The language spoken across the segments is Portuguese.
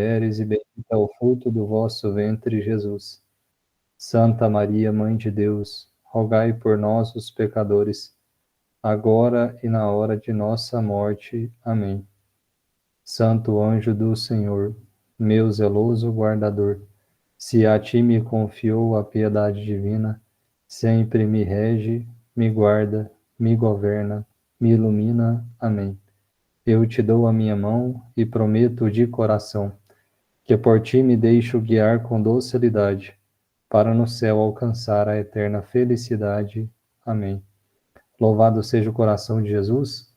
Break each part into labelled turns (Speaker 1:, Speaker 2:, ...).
Speaker 1: mulheres, e bendito é o fruto do vosso ventre, Jesus. Santa Maria, Mãe de Deus, rogai por nós, os pecadores, agora e na hora de nossa morte. Amém. Santo anjo do Senhor, meu zeloso guardador, se a ti me confiou a piedade divina, sempre me rege, me guarda, me governa, me ilumina. Amém. Eu te dou a minha mão e prometo de coração que por ti me deixo guiar com docilidade, para no céu alcançar a eterna felicidade. Amém. Louvado seja o coração de Jesus,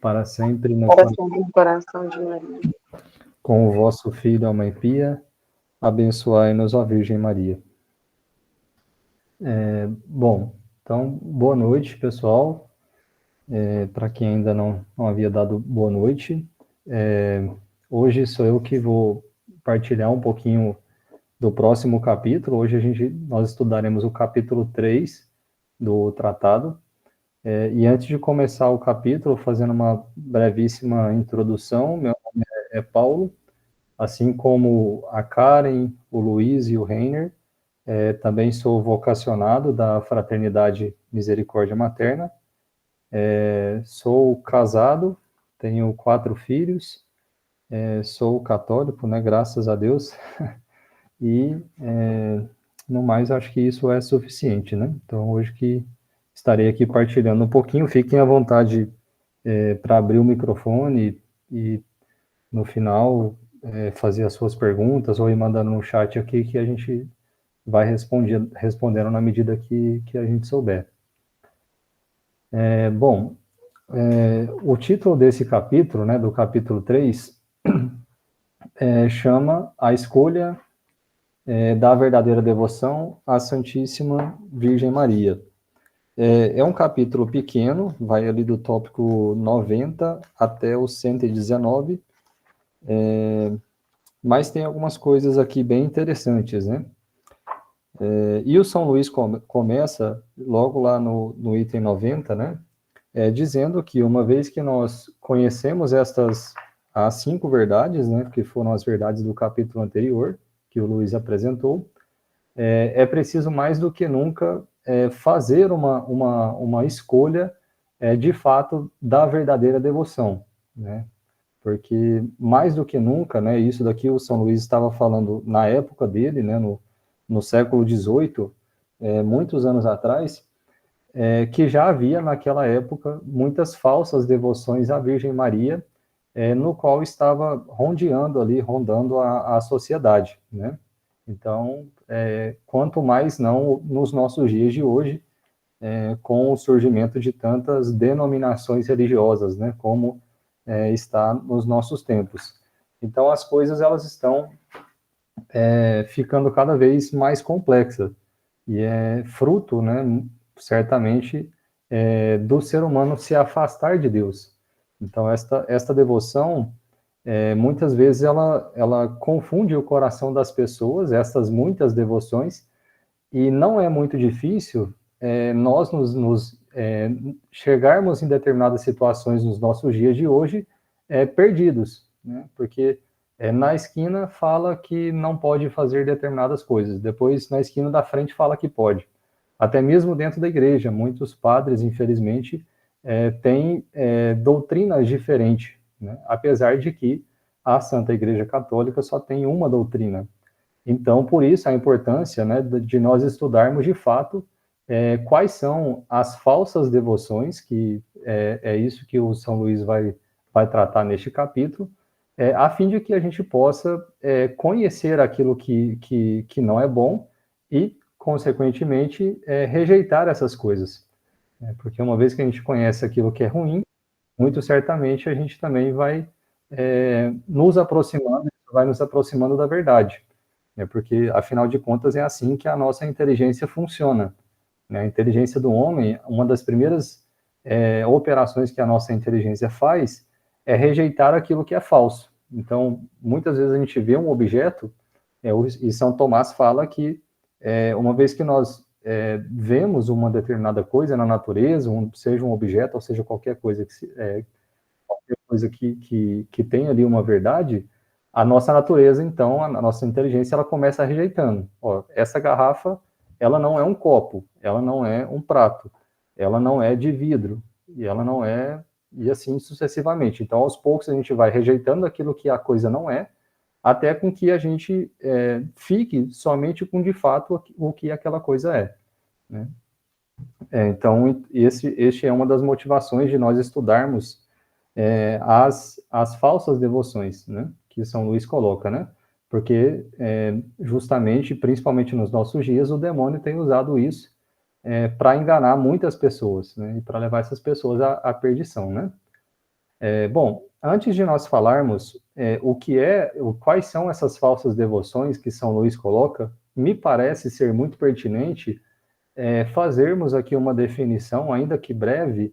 Speaker 1: para sempre no
Speaker 2: Para sempre no coração de Maria.
Speaker 1: com o vosso Filho, a Mãe Pia, abençoai-nos, ó Virgem Maria. Bom, então, boa noite, pessoal. Para quem ainda não havia dado boa noite, hoje sou eu que vou partilhar um pouquinho do próximo capítulo. Hoje nós estudaremos o capítulo 3 do tratado. E antes de começar o capítulo, fazendo uma brevíssima introdução, meu nome é Paulo, assim como a Karen, o Luiz e o Reiner, também sou vocacionado da Fraternidade Misericórdia Materna, sou casado, tenho 4 filhos, sou católico, né, graças a Deus, e no mais acho que isso é suficiente, né? Então hoje que estarei aqui partilhando um pouquinho, fiquem à vontade para abrir o microfone e no final fazer as suas perguntas ou ir mandando no chat aqui que a gente vai respondendo na medida que a gente souber. Bom, o título desse capítulo, né, do capítulo 3, chama A Escolha da Verdadeira Devoção à Santíssima Virgem Maria. É um capítulo pequeno, vai ali do tópico 90 até o 119, mas tem algumas coisas aqui bem interessantes, né? E o São Luís começa logo lá no item 90, né? Dizendo que uma vez que nós conhecemos as 5 verdades, né? Que foram as verdades do capítulo anterior, que o Luís apresentou, é preciso mais do que nunca fazer uma escolha de fato da verdadeira devoção, né? Porque mais do que nunca, né? Isso daqui o São Luís estava falando na época dele, né? No século XVIII, muitos anos atrás, que já havia naquela época muitas falsas devoções à Virgem Maria, no qual estava rondando a sociedade, né? Então, quanto mais não nos nossos dias de hoje, com o surgimento de tantas denominações religiosas, né, como está nos nossos tempos. Então, as coisas elas estão ficando cada vez mais complexas, e é fruto, né, certamente, do ser humano se afastar de Deus. Então, esta devoção, muitas vezes, ela confunde o coração das pessoas, essas muitas devoções, e não é muito difícil nós chegarmos em determinadas situações nos nossos dias de hoje perdidos, né? Porque na esquina fala que não pode fazer determinadas coisas, depois na esquina da frente fala que pode. Até mesmo dentro da igreja, muitos padres, infelizmente, têm doutrinas diferentes, né? Apesar de que a Santa Igreja Católica só tem uma doutrina. Então, por isso, a importância, né, de nós estudarmos de fato quais são as falsas devoções, que é isso que o São Luís vai tratar neste capítulo, a fim de que a gente possa conhecer aquilo que não é bom e, consequentemente, rejeitar essas coisas. Porque uma vez que a gente conhece aquilo que é ruim, muito certamente a gente também vai nos aproximando da verdade. Porque, afinal de contas, é assim que a nossa inteligência funciona. Né? A inteligência do homem, uma das primeiras operações que a nossa inteligência faz é rejeitar aquilo que é falso. Então, muitas vezes a gente vê um objeto, e São Tomás fala que uma vez que nós vemos uma determinada coisa na natureza, seja um objeto, ou seja qualquer coisa que tem ali uma verdade, a nossa natureza, então, a nossa inteligência, ela começa rejeitando. Ó, essa garrafa, ela não é um copo, ela não é um prato, ela não é de vidro, e ela não é, e assim sucessivamente. Então, aos poucos, a gente vai rejeitando aquilo que a coisa não é, até com que a gente fique somente com, de fato, o que aquela coisa é, né? Então, este é uma das motivações de nós estudarmos as falsas devoções, né, que São Luís coloca, né, porque justamente, principalmente nos nossos dias, o demônio tem usado isso para enganar muitas pessoas, né, e para levar essas pessoas à perdição, né. Bom, antes de nós falarmos quais são essas falsas devoções que São Luís coloca, me parece ser muito pertinente fazermos aqui uma definição, ainda que breve,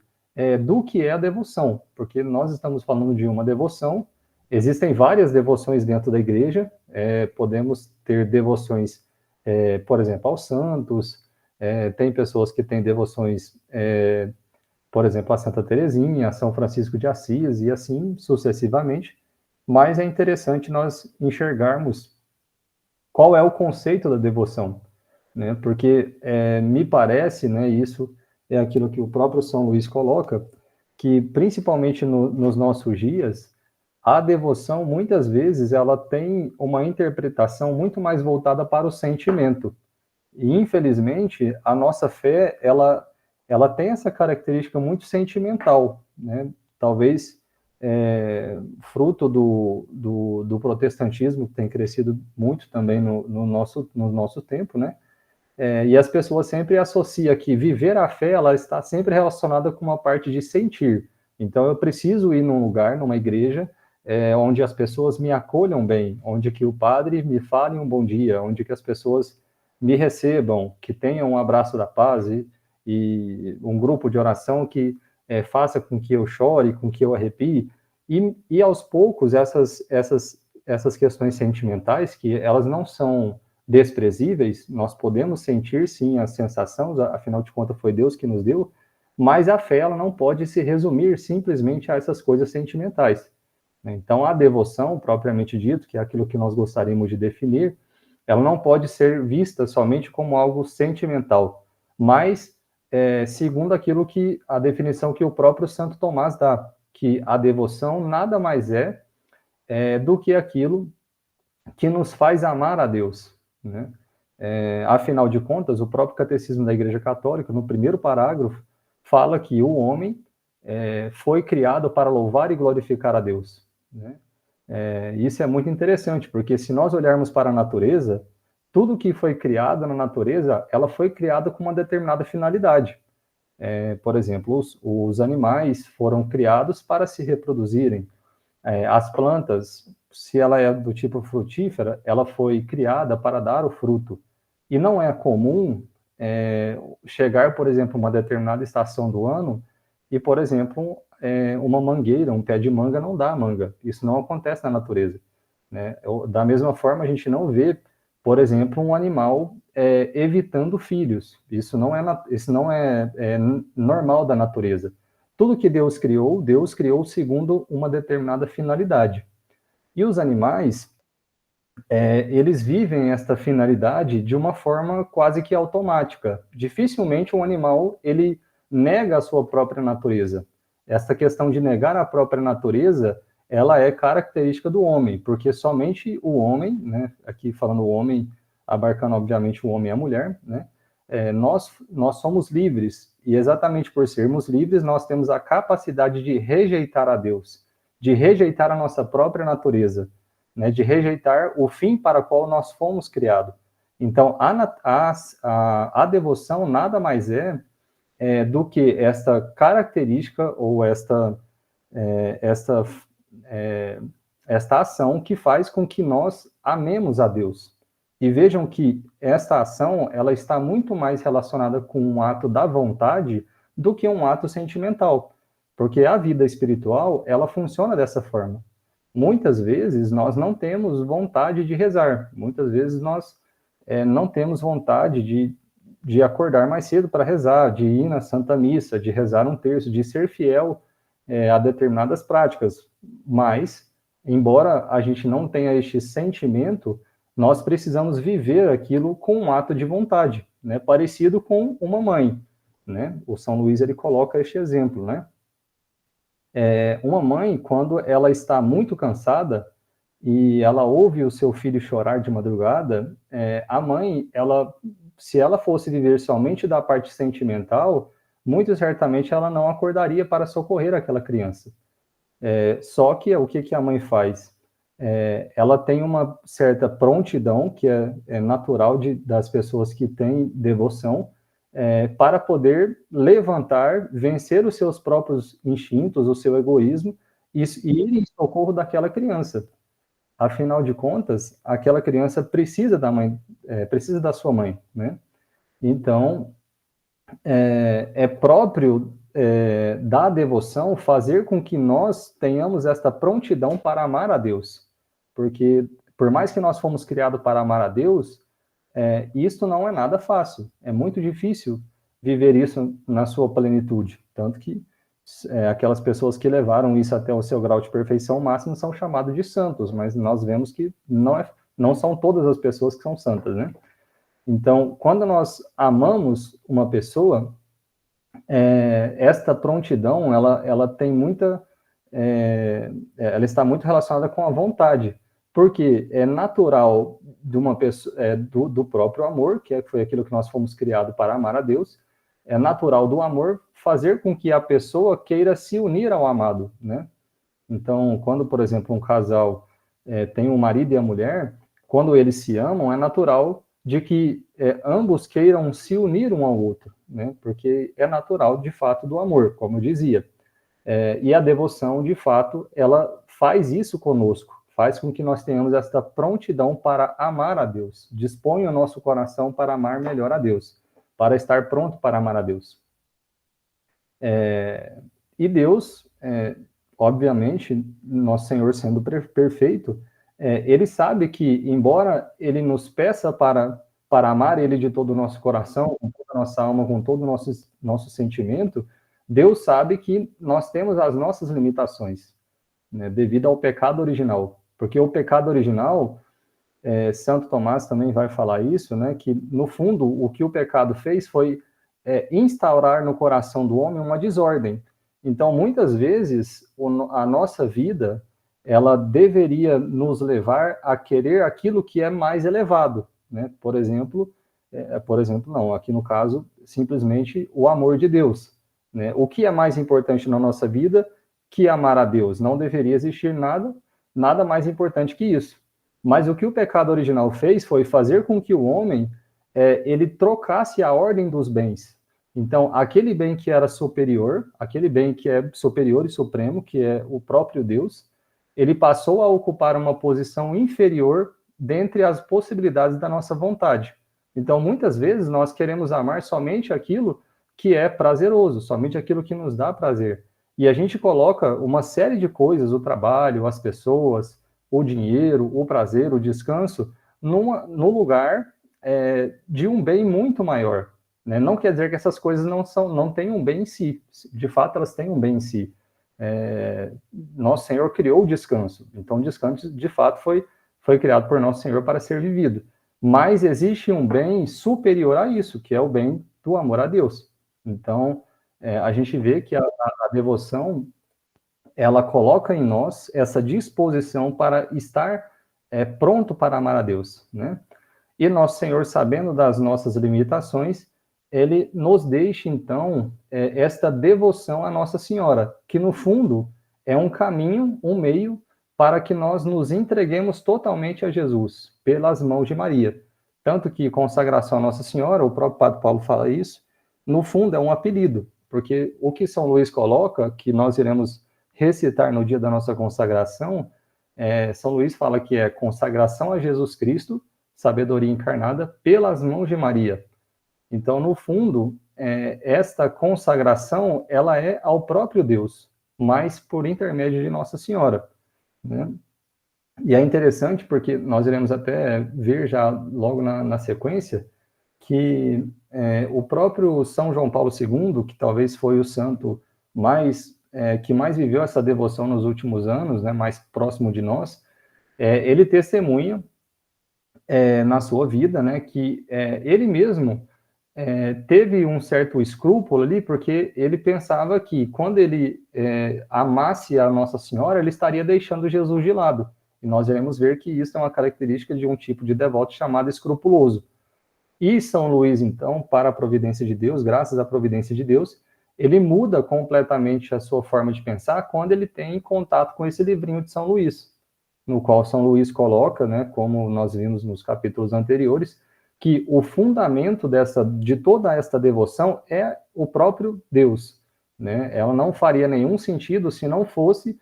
Speaker 1: do que é a devoção, porque nós estamos falando de uma devoção, existem várias devoções dentro da igreja, podemos ter devoções, por exemplo, aos santos, tem pessoas que têm devoções, por exemplo, a Santa Teresinha, a São Francisco de Assis, e assim sucessivamente, mas é interessante nós enxergarmos qual é o conceito da devoção, né? Porque me parece, né, isso é aquilo que o próprio São Luís coloca, que principalmente nos nossos dias, a devoção, muitas vezes, ela tem uma interpretação muito mais voltada para o sentimento. E, infelizmente, a nossa fé, ela tem essa característica muito sentimental, né? Talvez fruto do protestantismo, que tem crescido muito também no nosso tempo, né? E as pessoas sempre associam que viver a fé, ela está sempre relacionada com uma parte de sentir. Então, eu preciso ir num lugar, numa igreja, onde as pessoas me acolham bem, onde que o padre me fale um bom dia, onde que as pessoas me recebam, que tenham um abraço da paz e um grupo de oração que faça com que eu chore, com que eu arrepie. E aos poucos, essas questões sentimentais, que elas não são desprezíveis, nós podemos sentir sim as sensações, afinal de contas foi Deus que nos deu, mas a fé ela não pode se resumir simplesmente a essas coisas sentimentais. Então a devoção, propriamente dito, que é aquilo que nós gostaríamos de definir, ela não pode ser vista somente como algo sentimental, mas segundo aquilo que a definição que o próprio Santo Tomás dá, que a devoção nada mais do que aquilo que nos faz amar a Deus, né? Afinal de contas, o próprio Catecismo da Igreja Católica, no primeiro parágrafo, fala que o homem foi criado para louvar e glorificar a Deus, né? Isso é muito interessante, porque se nós olharmos para a natureza, tudo que foi criado na natureza, ela foi criada com uma determinada finalidade. Por exemplo, os animais foram criados para se reproduzirem. As plantas, se ela é do tipo frutífera, ela foi criada para dar o fruto. E não é comum chegar, por exemplo, uma determinada estação do ano e, por exemplo, uma mangueira, um pé de manga não dá manga. Isso não acontece na natureza, né? Da mesma forma, a gente não vê, por exemplo, um animal evitando filhos. Isso não é normal da natureza. Tudo que Deus criou segundo uma determinada finalidade. E os animais, eles vivem esta finalidade de uma forma quase que automática. Dificilmente um animal, ele nega a sua própria natureza. Esta questão de negar a própria natureza, ela é característica do homem, porque somente o homem, né, aqui falando o homem, abarcando obviamente o homem e a mulher, né, nós somos livres, e exatamente por sermos livres, nós temos a capacidade de rejeitar a Deus, de rejeitar a nossa própria natureza, né, de rejeitar o fim para o qual nós fomos criados. Então, a devoção nada mais do que esta característica ou esta ação que faz com que nós amemos a Deus. E vejam que esta ação, ela está muito mais relacionada com um ato da vontade do que um ato sentimental. Porque a vida espiritual, ela funciona dessa forma. Muitas vezes nós não temos vontade de rezar. Muitas vezes nós não temos vontade de acordar mais cedo para rezar, de ir na Santa Missa, de rezar um terço, de ser fiel a determinadas práticas. Mas embora a gente não tenha este sentimento, nós precisamos viver aquilo com um ato de vontade, né? Parecido com uma mãe, né? O São Luís, ele coloca este exemplo, né? Uma mãe, quando ela está muito cansada e ela ouve o seu filho chorar de madrugada, a mãe, se ela fosse viver somente da parte sentimental, muito certamente ela não acordaria para socorrer aquela criança. Só que o que a mãe faz? Ela tem uma certa prontidão, que é natural das pessoas que têm devoção, para poder levantar, vencer os seus próprios instintos, o seu egoísmo, e ir em socorro daquela criança. Afinal de contas, aquela criança precisa da mãe, precisa da sua mãe, né? Então, é próprio da devoção fazer com que nós tenhamos esta prontidão para amar a Deus. Porque, por mais que nós fomos criados para amar a Deus, isto não é nada fácil. É muito difícil viver isso na sua plenitude. Tanto que aquelas pessoas que levaram isso até o seu grau de perfeição máximo são chamados de santos, mas nós vemos que não são todas as pessoas que são santas, né? Então, quando nós amamos uma pessoa, esta prontidão, ela tem muita, ela está muito relacionada com a vontade, porque é natural de uma pessoa, do próprio amor, que foi aquilo que nós fomos criados para amar a Deus, é natural do amor fazer com que a pessoa queira se unir ao amado, né? Então, quando, por exemplo, um casal tem um marido e a mulher, quando eles se amam, é natural de que ambos queiram se unir um ao outro, né? Porque é natural, de fato, do amor, como eu dizia. E a devoção, de fato, ela faz isso conosco, faz com que nós tenhamos esta prontidão para amar a Deus, dispõe o nosso coração para amar melhor a Deus, para estar pronto para amar a Deus. E Deus, obviamente, nosso Senhor sendo perfeito, ele sabe que, embora ele nos peça para amar ele de todo o nosso coração, com toda a nossa alma, com todo o nosso sentimento, Deus sabe que nós temos as nossas limitações, né, devido ao pecado original. Porque o pecado original, Santo Tomás também vai falar isso, né, que, no fundo, o que o pecado fez foi instaurar no coração do homem uma desordem. Então, muitas vezes, a nossa vida, ela deveria nos levar a querer aquilo que é mais elevado, né? Por exemplo, não, aqui no caso, simplesmente o amor de Deus, né? O que é mais importante na nossa vida que amar a Deus? Não deveria existir nada mais importante que isso. Mas o que o pecado original fez foi fazer com que o homem, ele trocasse a ordem dos bens. Então, aquele bem que era superior, aquele bem que é superior e supremo, que é o próprio Deus, ele passou a ocupar uma posição inferior dentre as possibilidades da nossa vontade. Então, muitas vezes, nós queremos amar somente aquilo que é prazeroso, somente aquilo que nos dá prazer. E a gente coloca uma série de coisas, o trabalho, as pessoas, o dinheiro, o prazer, o descanso, no lugar de um bem muito maior. Né? Não quer dizer que essas coisas não têm um bem em si. De fato, elas têm um bem em si. Nosso Senhor criou o descanso. Então, o descanso, de fato, foi criado por Nosso Senhor para ser vivido. Mas existe um bem superior a isso, que é o bem do amor a Deus. Então, a gente vê que a devoção, ela coloca em nós essa disposição para estar pronto para amar a Deus, né? E Nosso Senhor, sabendo das nossas limitações, ele nos deixa, então, esta devoção à Nossa Senhora, que, no fundo, é um caminho, um meio, para que nós nos entreguemos totalmente a Jesus, pelas mãos de Maria. Tanto que consagração a Nossa Senhora, o próprio Padre Paulo fala isso, no fundo é um apelido, porque o que São Luís coloca, que nós iremos recitar no dia da nossa consagração, São Luís fala que é consagração a Jesus Cristo, sabedoria encarnada, pelas mãos de Maria. Então, no fundo, esta consagração, ela é ao próprio Deus, mas por intermédio de Nossa Senhora, né? E é interessante porque nós iremos até ver já logo na sequência que o próprio São João Paulo II, que talvez foi o santo mais que mais viveu essa devoção nos últimos anos, né, mais próximo de nós, ele testemunha na sua vida, né, que ele mesmo teve um certo escrúpulo ali, porque ele pensava que quando ele amasse a Nossa Senhora, ele estaria deixando Jesus de lado. E nós iremos ver que isso é uma característica de um tipo de devoto chamado escrupuloso. E São Luís, então, para a providência de Deus, graças à providência de Deus, ele muda completamente a sua forma de pensar quando ele tem contato com esse livrinho de São Luís, no qual São Luís coloca, né, como nós vimos nos capítulos anteriores, que o fundamento de toda esta devoção é o próprio Deus, né? Ela não faria nenhum sentido se não fosse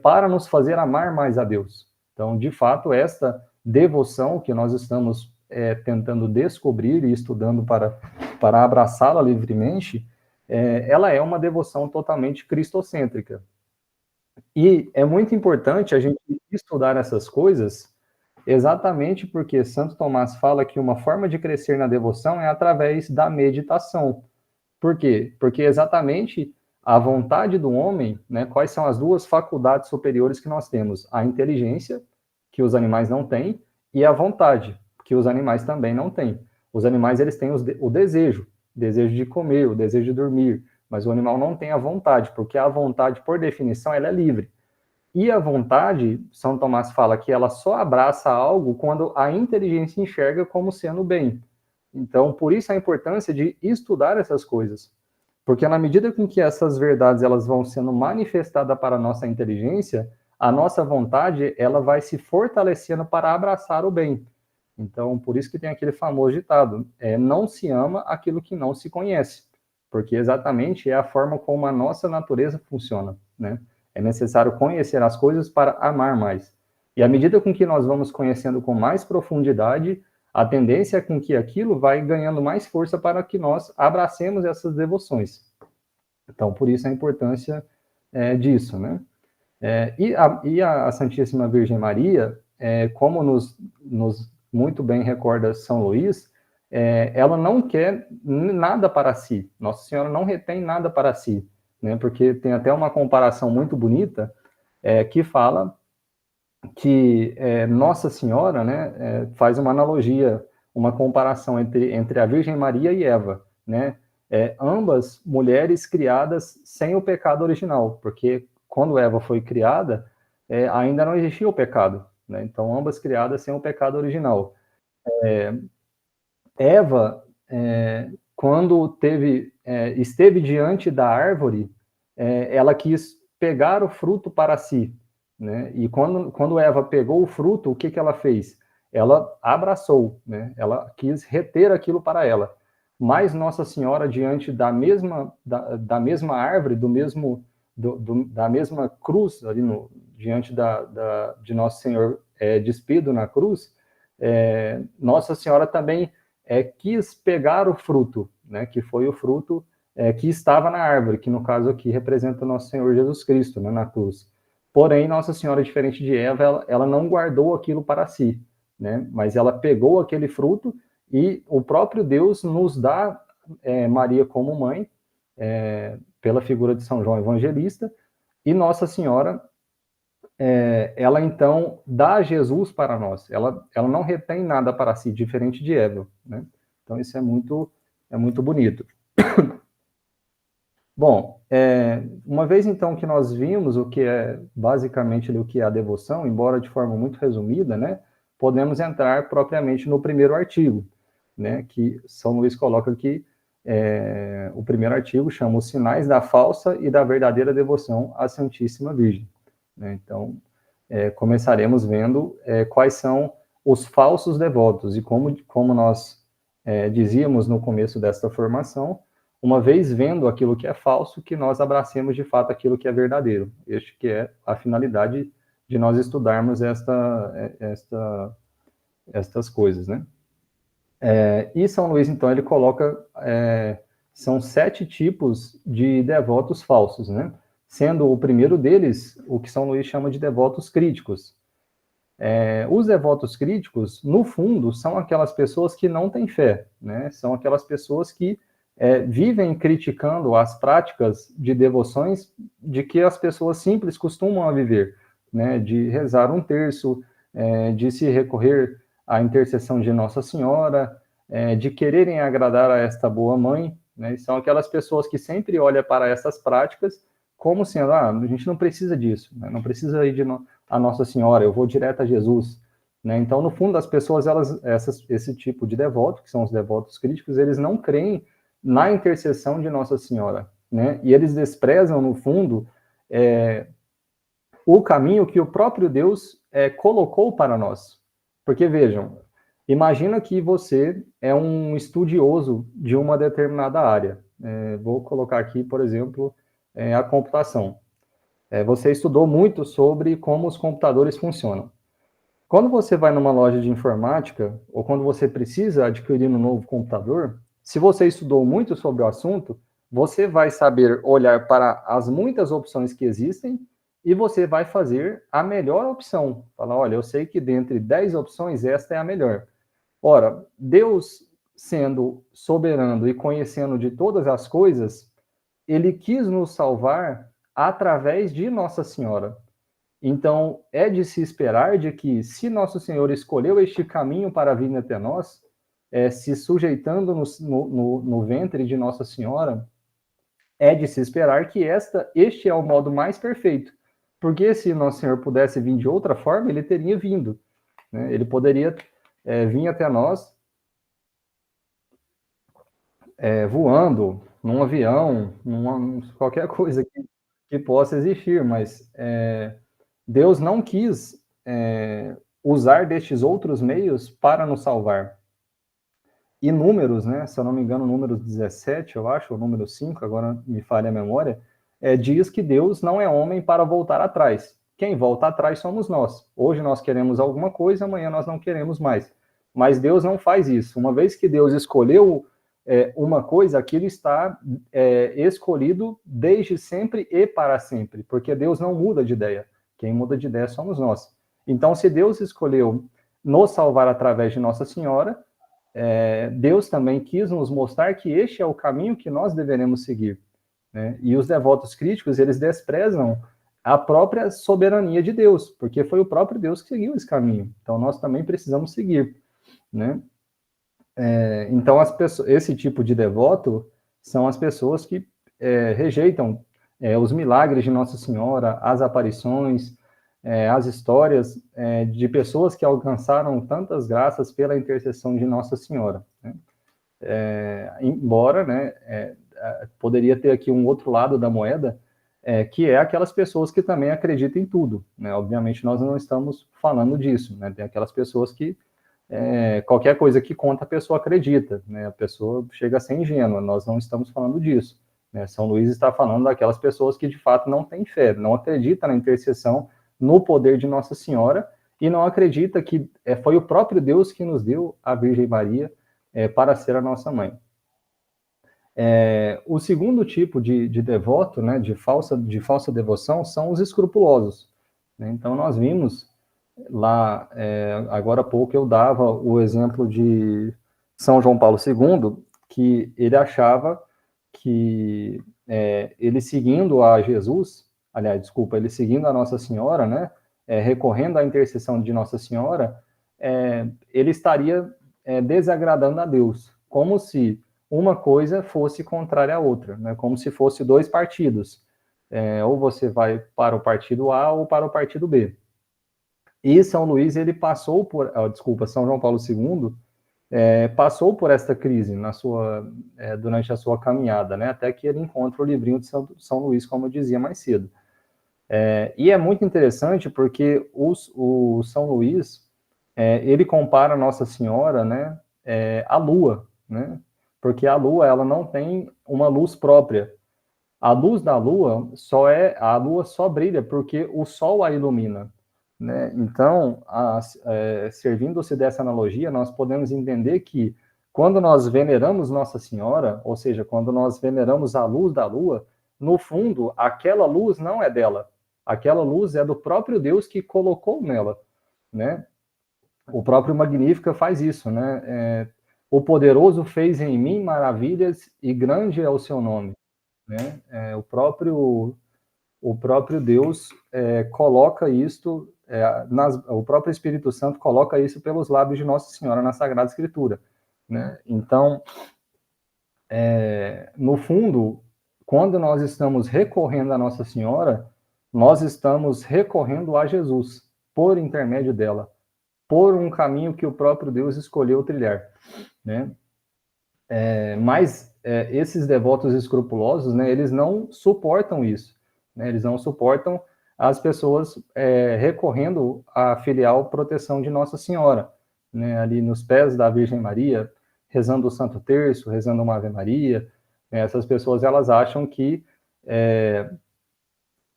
Speaker 1: para nos fazer amar mais a Deus. Então, de fato, esta devoção que nós estamos tentando descobrir e estudando para abraçá-la livremente, ela é uma devoção totalmente cristocêntrica. E é muito importante a gente estudar essas coisas exatamente porque Santo Tomás fala que uma forma de crescer na devoção é através da meditação. Por quê? Porque exatamente a vontade do homem, né, quais são as duas faculdades superiores que nós temos? A inteligência, que os animais não têm, e a vontade, que os animais também não têm. Os animais, eles têm o desejo de comer, o desejo de dormir, mas o animal não tem a vontade, porque a vontade, por definição, ela é livre. E a vontade, São Tomás fala que ela só abraça algo quando a inteligência enxerga como sendo bem. Então, por isso a importância de estudar essas coisas. Porque na medida com que essas verdades elas vão sendo manifestadas para a nossa inteligência, a nossa vontade ela vai se fortalecendo para abraçar o bem. Então, por isso que tem aquele famoso ditado, não se ama aquilo que não se conhece. Porque exatamente é a forma como a nossa natureza funciona, né? É necessário conhecer as coisas para amar mais. E à medida com que nós vamos conhecendo com mais profundidade, a tendência é com que aquilo vai ganhando mais força para que nós abracemos essas devoções. Então, por isso a importância disso, né? E a Santíssima Virgem Maria, como nos muito bem recorda São Luís, ela não quer nada para si. Nossa Senhora não retém nada para si, né? Porque tem até uma comparação muito bonita que fala que Nossa Senhora, né, faz uma analogia, uma comparação entre a Virgem Maria e Eva, né? Ambas mulheres criadas sem o pecado original, porque quando Eva foi criada, ainda não existia o pecado, né? Então, ambas criadas sem o pecado original. Eva, quando esteve diante da árvore, ela quis pegar o fruto para si, né? E quando Eva pegou o fruto, o que ela fez? Ela abraçou, né? Ela quis reter aquilo para ela. Mas Nossa Senhora, diante da mesma árvore, da mesma cruz, ali diante de Nosso Senhor despido na cruz, Nossa Senhora também quis pegar o fruto, né, que foi o fruto que estava na árvore, que no caso aqui representa Nosso Senhor Jesus Cristo, né, na cruz. Porém, Nossa Senhora, diferente de Eva, ela não guardou aquilo para si, né, mas ela pegou aquele fruto e o próprio Deus nos dá Maria como mãe, pela figura de São João Evangelista, e Nossa Senhora ela então dá Jesus para nós. Ela não retém nada para si, diferente de Eva, né? Então isso é muito bonito. Bom, uma vez então que nós vimos o que é basicamente o que é a devoção, embora de forma muito resumida, né? Podemos entrar propriamente no primeiro artigo, né? Que São Luís coloca aqui. O primeiro artigo chama os sinais da falsa e da verdadeira devoção à Santíssima Virgem, né? Então começaremos vendo quais são os falsos devotos, e como nós dizíamos no começo desta formação, uma vez vendo aquilo que é falso, que nós abracemos de fato aquilo que é verdadeiro. Este que é a finalidade de nós estudarmos estas coisas, né? E São Luís, então, ele coloca, são 7 tipos de devotos falsos, né? Sendo o primeiro deles o que São Luís chama de devotos críticos. Os devotos críticos, no fundo, são aquelas pessoas que não têm fé, né? São aquelas pessoas que vivem criticando as práticas de devoções de que as pessoas simples costumam a viver, né? De rezar um terço, de se recorrer à intercessão de Nossa Senhora, de quererem agradar a esta boa mãe, né? São aquelas pessoas que sempre olham para essas práticas como sendo, a gente não precisa disso, né? Não precisa ir a Nossa Senhora, eu vou direto a Jesus, né? Então, no fundo, as pessoas, esse tipo de devoto, que são os devotos críticos, eles não creem na intercessão de Nossa Senhora, né? E eles desprezam, no fundo, o caminho que o próprio Deus colocou para nós. Porque, vejam, imagina que você é um estudioso de uma determinada área. Vou colocar aqui, por exemplo, a computação. Você estudou muito sobre como os computadores funcionam. Quando você vai numa loja de informática, ou quando você precisa adquirir um novo computador, se você estudou muito sobre o assunto, você vai saber olhar para as muitas opções que existem e você vai fazer a melhor opção. Falar, olha, eu sei que dentre 10 opções, esta é a melhor. Ora, Deus, sendo soberano e conhecendo de todas as coisas, ele quis nos salvar através de Nossa Senhora. Então, é de se esperar de que, se Nosso Senhor escolheu este caminho para vir até nós, se sujeitando no ventre de Nossa Senhora, é de se esperar que este é o modo mais perfeito. Porque se Nosso Senhor pudesse vir de outra forma, ele teria vindo, né? Ele poderia vir até nós voando, num avião, qualquer coisa que possa existir, mas Deus não quis usar destes outros meios para nos salvar. E Números, né, se eu não me engano, Números 17, eu acho, ou número 5, agora me falha a memória, diz que Deus não é homem para voltar atrás. Quem volta atrás somos nós. Hoje nós queremos alguma coisa, amanhã nós não queremos mais. Mas Deus não faz isso. Uma vez que Deus escolheu uma coisa, aquilo está escolhido desde sempre e para sempre, porque Deus não muda de ideia. Quem muda de ideia somos nós. Então, se Deus escolheu nos salvar através de Nossa Senhora, Deus também quis nos mostrar que este é o caminho que nós deveremos seguir, né? E os devotos críticos, eles desprezam a própria soberania de Deus, porque foi o próprio Deus que seguiu esse caminho. Então, nós também precisamos seguir, né? Então, esse tipo de devoto são as pessoas que rejeitam os milagres de Nossa Senhora, as aparições, as histórias de pessoas que alcançaram tantas graças pela intercessão de Nossa Senhora, né? Embora, né, poderia ter aqui um outro lado da moeda, que é aquelas pessoas que também acreditam em tudo, né? Obviamente, nós não estamos falando disso, né? Tem aquelas pessoas que qualquer coisa que conta, a pessoa acredita, né? A pessoa chega a ser ingênua, nós não estamos falando disso, né? São Luís está falando daquelas pessoas que, de fato, não têm fé, não acreditam na intercessão, no poder de Nossa Senhora, e não acredita que foi o próprio Deus que nos deu a Virgem Maria para ser a nossa mãe. O segundo tipo de devoto, né, de falsa devoção, são os escrupulosos, né? Então, nós vimos lá, agora há pouco eu dava o exemplo de São João Paulo II, que ele achava que ele seguindo a Jesus, aliás, desculpa, ele seguindo a Nossa Senhora, né, recorrendo à intercessão de Nossa Senhora, ele estaria desagradando a Deus, como se uma coisa fosse contrária à outra, né, como se fosse dois partidos, ou você vai para o partido A ou para o partido B. E São Luís, ele passou por, São João Paulo II, passou por esta crise durante a sua caminhada, né, até que ele encontra o livrinho de São Luís, como eu dizia mais cedo. E é muito interessante porque o São Luís, ele compara Nossa Senhora, né, à Lua, né, porque a Lua, ela não tem uma luz própria. A luz da Lua a Lua só brilha porque o Sol a ilumina, né? Então, servindo-se dessa analogia, nós podemos entender que quando nós veneramos Nossa Senhora, ou seja, quando nós veneramos a luz da Lua, no fundo, aquela luz não é dela. Aquela luz é do próprio Deus que colocou nela, né? O próprio Magnífica faz isso, né? o poderoso fez em mim maravilhas e grande é o seu nome, né? O próprio Deus coloca isto, o próprio Espírito Santo coloca isso pelos lábios de Nossa Senhora na Sagrada Escritura, né? Então, no fundo, quando nós estamos recorrendo a Nossa Senhora, nós estamos recorrendo a Jesus, por intermédio dela, por um caminho que o próprio Deus escolheu trilhar, né? Mas esses devotos escrupulosos, né, eles não suportam isso, né? Eles não suportam as pessoas recorrendo à filial proteção de Nossa Senhora, né, ali nos pés da Virgem Maria, rezando o Santo Terço, rezando uma Ave Maria, né? Essas pessoas, elas acham que,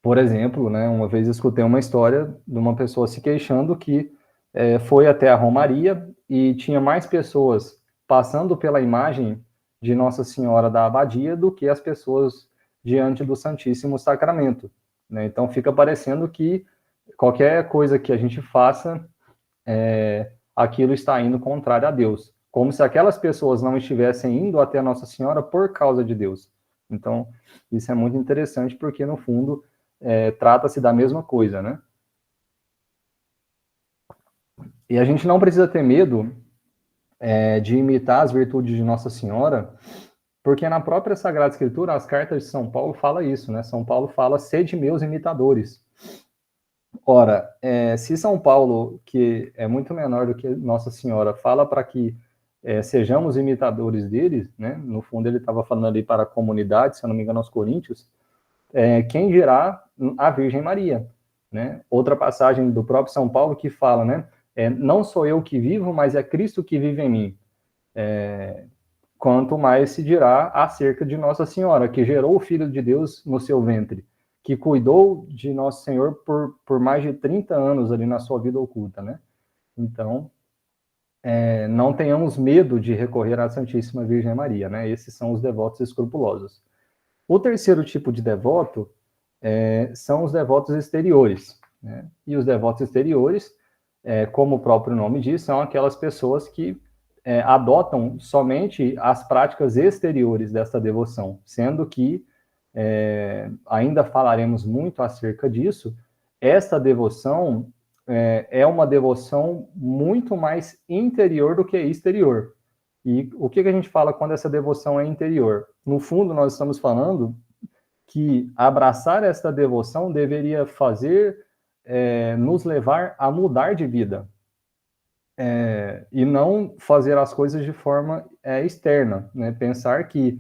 Speaker 1: por exemplo, né, uma vez escutei uma história de uma pessoa se queixando que foi até a Romaria e tinha mais pessoas passando pela imagem de Nossa Senhora da Abadia do que as pessoas diante do Santíssimo Sacramento, né? Então fica parecendo que qualquer coisa que a gente faça, aquilo está indo contrário a Deus, como se aquelas pessoas não estivessem indo até Nossa Senhora por causa de Deus. Então isso é muito interessante, porque no fundo trata-se da mesma coisa, né? E a gente não precisa ter medo de imitar as virtudes de Nossa Senhora, porque na própria Sagrada Escritura, as cartas de São Paulo fala isso, né? São Paulo fala: sede meus imitadores. Ora, se São Paulo, que é muito menor do que Nossa Senhora, fala para que sejamos imitadores dele, né? No fundo ele estava falando ali para a comunidade, se eu não me engano, aos Coríntios, quem dirá a Virgem Maria, né? Outra passagem do próprio São Paulo que fala, né? Não sou eu que vivo, mas é Cristo que vive em mim. Quanto mais se dirá acerca de Nossa Senhora, que gerou o Filho de Deus no seu ventre, que cuidou de Nosso Senhor por mais de 30 anos ali na sua vida oculta, né? Então, não tenhamos medo de recorrer à Santíssima Virgem Maria, né? Esses são os devotos escrupulosos. O terceiro tipo de devoto são os devotos exteriores, né? E os devotos exteriores, como o próprio nome diz, são aquelas pessoas que adotam somente as práticas exteriores dessa devoção, sendo que, ainda falaremos muito acerca disso, esta devoção é uma devoção muito mais interior do que exterior. E o que a gente fala quando essa devoção é interior? No fundo, nós estamos falando que abraçar esta devoção deveria fazer nos levar a mudar de vida, e não fazer as coisas de forma externa, né? Pensar que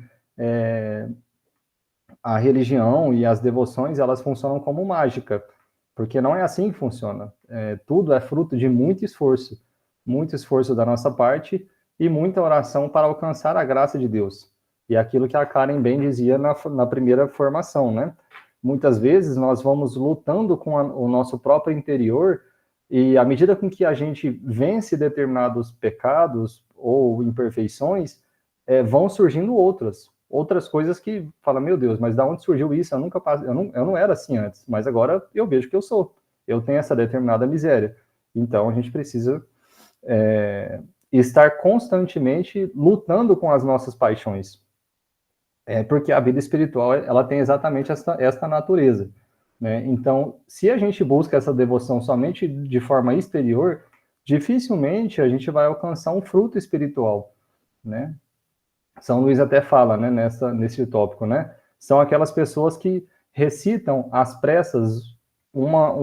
Speaker 1: a religião e as devoções, elas funcionam como mágica, porque não é assim que funciona. Tudo é fruto de muito esforço da nossa parte e muita oração para alcançar a graça de Deus. E aquilo que a Karen bem dizia na primeira formação, né? Muitas vezes nós vamos lutando com o nosso próprio interior, e à medida com que a gente vence determinados pecados ou imperfeições, vão surgindo outras coisas que fala: meu Deus, mas da onde surgiu isso? Eu não era assim antes, mas agora eu vejo que eu sou. Eu tenho essa determinada miséria. Então a gente precisa estar constantemente lutando com as nossas paixões. Porque a vida espiritual, ela tem exatamente esta natureza, né? Então, se a gente busca essa devoção somente de forma exterior, dificilmente a gente vai alcançar um fruto espiritual, né? São Luís até fala, né, nesse tópico, né? São aquelas pessoas que recitam às pressas uma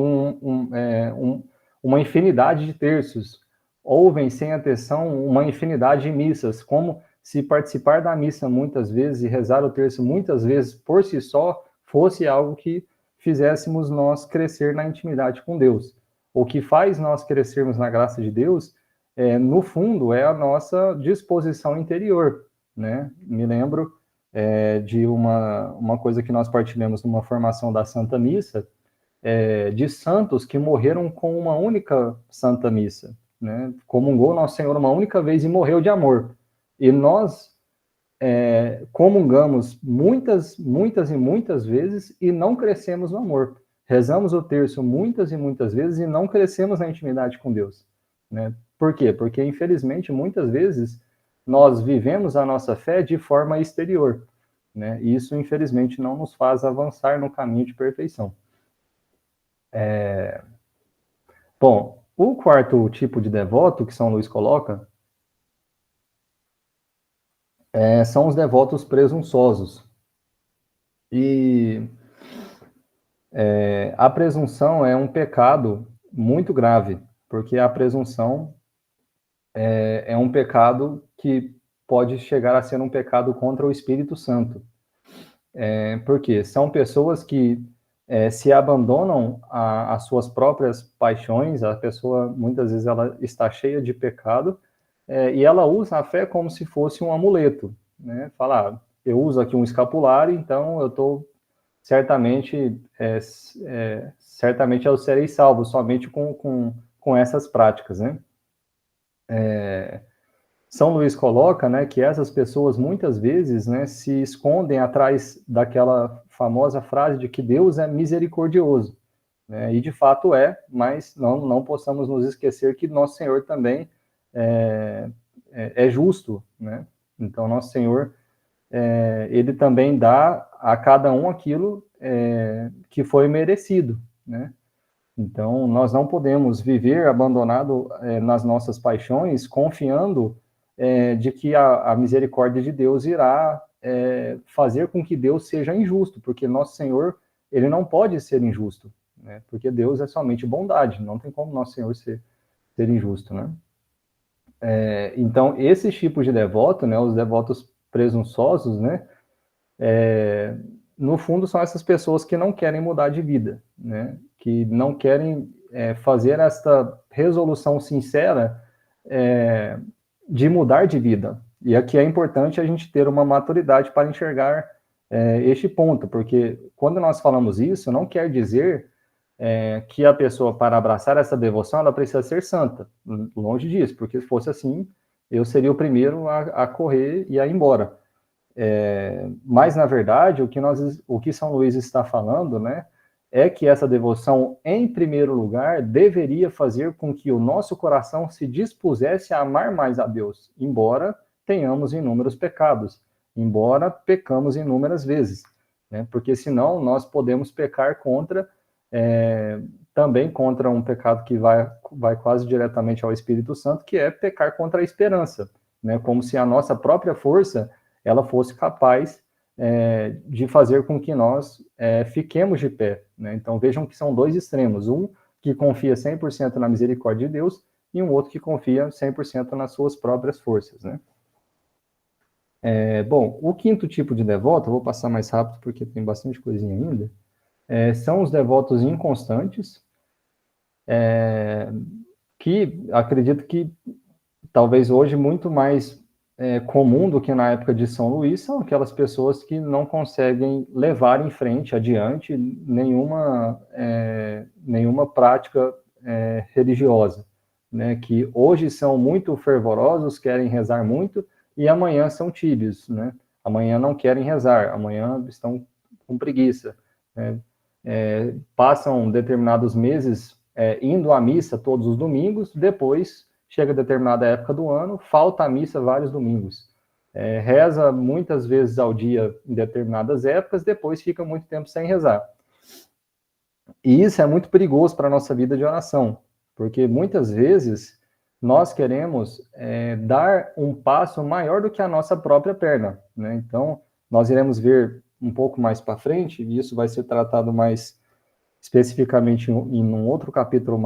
Speaker 1: infinidade de terços, ouvem sem atenção uma infinidade de missas, como se participar da missa muitas vezes e rezar o terço muitas vezes por si só fosse algo que fizéssemos nós crescer na intimidade com Deus. O que faz nós crescermos na graça de Deus, no fundo, é a nossa disposição interior, né? Me lembro de uma coisa que nós partilhamos numa formação da Santa Missa, de santos que morreram com uma única Santa Missa, né? Comungou Nosso Senhor uma única vez e morreu de amor. E nós comungamos muitas e muitas vezes e não crescemos no amor. Rezamos o terço muitas e muitas vezes e não crescemos na intimidade com Deus, né? Por quê? Porque, infelizmente, muitas vezes nós vivemos a nossa fé de forma exterior, né? E isso, infelizmente, não nos faz avançar no caminho de perfeição. Bom, o quarto tipo de devoto que São Luís coloca são os devotos presunçosos. E a presunção é um pecado muito grave, porque a presunção é um pecado que pode chegar a ser um pecado contra o Espírito Santo. Porque são pessoas que se abandonam às suas próprias paixões, a pessoa, muitas vezes, ela está cheia de pecado, e ela usa a fé como se fosse um amuleto, né? Fala, eu uso aqui um escapulário, então eu estou certamente, certamente eu serei salvo somente com essas práticas, né? São Luís coloca, né, que essas pessoas muitas vezes, né, se escondem atrás daquela famosa frase de que Deus é misericordioso, né, e de fato mas não possamos nos esquecer que nosso Senhor também é justo, né? Então nosso Senhor ele também dá a cada um aquilo que foi merecido, né? Então, nós não podemos viver abandonado nas nossas paixões, confiando de que a misericórdia de Deus irá fazer com que Deus seja injusto, porque nosso Senhor, ele não pode ser injusto, né? Porque Deus é somente bondade, não tem como nosso Senhor ser injusto, né? Então, esses tipos de devoto, né, os devotos presunçosos, né, no fundo, são essas pessoas que não querem mudar de vida, né? Que não querem fazer esta resolução sincera de mudar de vida. E aqui é importante a gente ter uma maturidade para enxergar este ponto, porque quando nós falamos isso, não quer dizer que a pessoa, para abraçar essa devoção, ela precisa ser santa. Longe disso, porque se fosse assim, eu seria o primeiro a correr e a ir embora. Mas, na verdade, o que São Luís está falando, né, é que essa devoção, em primeiro lugar, deveria fazer com que o nosso coração se dispusesse a amar mais a Deus, embora tenhamos inúmeros pecados, embora pecamos inúmeras vezes, né, porque senão nós podemos pecar também contra um pecado que vai quase diretamente ao Espírito Santo, que é pecar contra a esperança, né, como se a nossa própria força ela fosse capaz de fazer com que nós fiquemos de pé, né? Então vejam que são dois extremos, um que confia 100% na misericórdia de Deus e um outro que confia 100% nas suas próprias forças, né? Bom, o quinto tipo de devoto, eu vou passar mais rápido porque tem bastante coisinha ainda, são os devotos inconstantes, que acredito que talvez hoje muito mais comum do que na época de São Luís são aquelas pessoas que não conseguem levar em frente, adiante, nenhuma prática religiosa, né? Que hoje são muito fervorosos, querem rezar muito, e amanhã são tíbios, né? Amanhã não querem rezar, amanhã estão com preguiça, né? Passam determinados meses indo à missa todos os domingos, depois chega determinada época do ano, falta a missa vários domingos. Reza muitas vezes ao dia em determinadas épocas, depois fica muito tempo sem rezar. E isso é muito perigoso para a nossa vida de oração, porque muitas vezes nós queremos dar um passo maior do que a nossa própria perna, né? Então, nós iremos ver um pouco mais para frente, e isso vai ser tratado mais especificamente em um outro capítulo